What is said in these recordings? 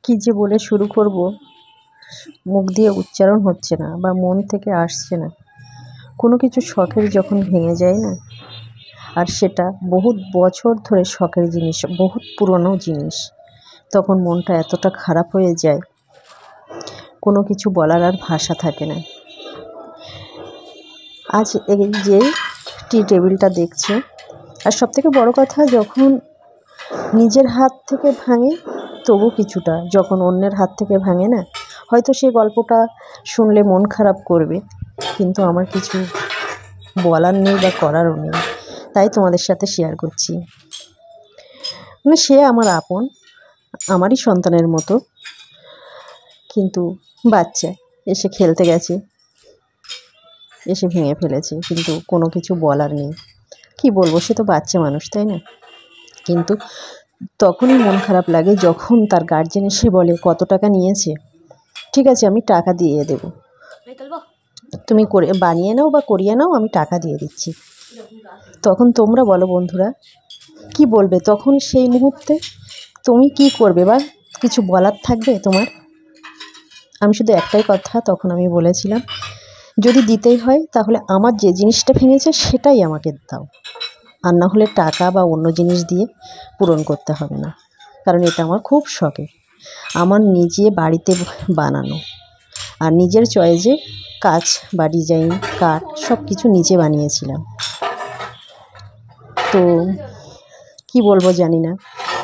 কি যে বলে শুরু করব, মুখ দিয়ে উচ্চারণ হচ্ছে না বা মন থেকে আসছে না। কোনো কিছু শখের যখন ভেঙে যায় না, আর সেটা বহুত বছর ধরে শখের জিনিস, বহুত পুরনো জিনিস, তখন মনটা এতটা খারাপ হয়ে যায়, কোনো কিছু বলার আর ভাষা থাকে না। আজ এই যে টি টেবিলটা দেখছে, আর সবথেকে বড় কথা, যখন নিজের হাত থেকে ভাঙে তবু কিছুটা, যখন অন্যের হাত থেকে ভাঙে না, হয়তো সেই গল্পটা শুনলে মন খারাপ করবে, কিন্তু আমার কিছু বলার নেই বা করারও নেই, তাই তোমাদের সাথে শেয়ার করছি। মানে সে আমার আপন, আমারই সন্তানের মতো, কিন্তু বাচ্চা এসে খেলতে গেছে, এসে ভেঙে ফেলেছে, কিন্তু কোনো কিছু বলার নেই। কি বলবো, সে তো বাচ্চা মানুষ, তাই না? কিন্তু তখনই মন খারাপ লাগে যখন তার গার্জেন এসে বলে, কত টাকা নিয়েছে? ঠিক আছে, আমি টাকা দিয়ে দেবো, তুমি করে বানিয়ে নাও বা করিয়ে নাও, আমি টাকা দিয়ে দিচ্ছি। তখন তোমরা বলো বন্ধুরা, কি বলবে তখন? সেই মুহূর্তে তুমি কি করবে বা কিছু বলার থাকবে তোমার? আমি শুধু একটাই কথা তখন আমি বলেছিলাম, যদি দিতেই হয় তাহলে আমার যে জিনিসটা ভেঙেছে সেটাই আমাকে দাও, আর না হলে টাকা বা অন্য জিনিস দিয়ে পূরণ করতে হবে না। কারণ এটা আমার খুব শখের, আমার নিজে বাড়িতে বানানো, আর নিজের চয়েসে কাজ বা ডিজাইন, কাঠ সব কিছু নিজে বানিয়েছিলাম। তো কি বলবো জানি না,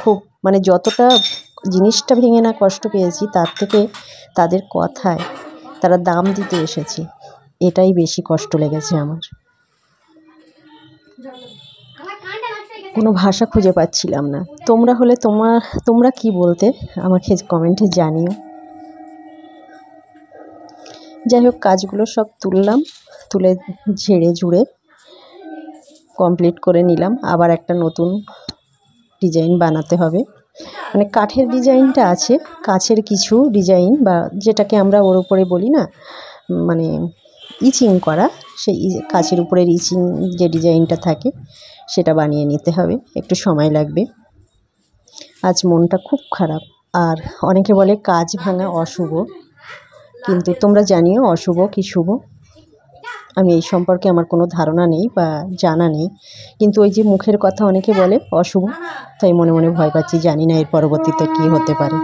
খুব মানে যতটা জিনিসটা ভেঙে না কষ্ট পেয়েছি, তার থেকে তাদের কথায় তারা দাম দিতে এসেছে, এটাই বেশি কষ্ট লেগেছে আমার। কোনো ভাষা খুঁজে পাচ্ছিলাম না। তোমরা হলে তোমরা কি বলতে আমাকে কমেন্টে জানিও। যাই হোক, কাজগুলো সব তুলে ঝেড়ে ঝুড়ে কমপ্লিট করে নিলাম। আবার একটা নতুন ডিজাইন বানাতে হবে, মানে কাঠের ডিজাইনটা আছে, কাছের কিছু ডিজাইন বা যেটাকে আমরা ওর উপরে বলি না, মানে ইচিং করা, সেই কাছের উপরের ইচিং যে ডিজাইনটা থাকে সেটা বানিয়ে নিতে হবে, একটু সময় লাগবে। আজ মনটা খুব খারাপ। আর অনেকে বলে কাজ ভাঙা অশুভ, কিন্তু তোমরা জানিও অশুভ কি শুভ। আমি এই সম্পর্কে আমার কোনো ধারণা নেই বা জানা নেই, কিন্তু ওই যে মুখের কথা অনেকে বলে অশুভ, তাই মনে মনে ভয় পাচ্ছি, জানি না এর পরবর্তীতে কী হতে পারে।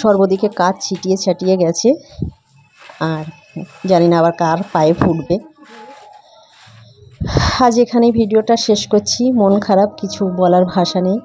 সর্বদিকে কাজ ছিটিয়ে ছাটিয়ে গেছে, আর জানি না আবার কার পায়ে ফুটবে। আজ এখানে ভিডিওটা শেষ করছি, মন খারাপ, কিছু বলার ভাষা নেই।